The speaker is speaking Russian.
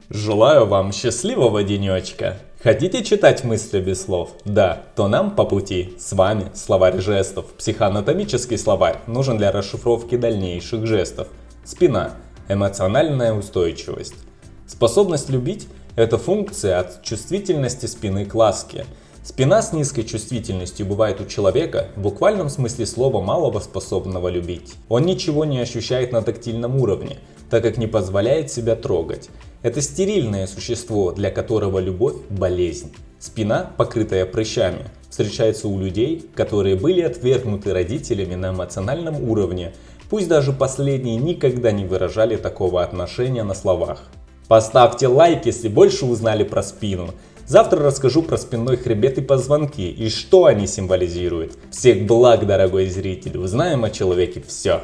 Желаю вам счастливого денечка. Хотите читать мысли без слов? Да, то нам по пути. С вами словарь жестов. Психоанатомический словарь нужен для расшифровки дальнейших жестов. Спина. Эмоциональная устойчивость. Способность любить – это функция от чувствительности спины к ласке. Спина с низкой чувствительностью бывает у человека в буквальном смысле слова малого способного любить. Он ничего не ощущает на тактильном уровне, так как не позволяет себя трогать. Это стерильное существо, для которого любовь – болезнь. Спина, покрытая прыщами, встречается у людей, которые были отвергнуты родителями на эмоциональном уровне, пусть даже последние никогда не выражали такого отношения на словах. Поставьте лайк, если больше узнали про спину. Завтра расскажу про спинной хребет и позвонки и что они символизируют. Всех благ, дорогой зритель, узнаем о человеке все.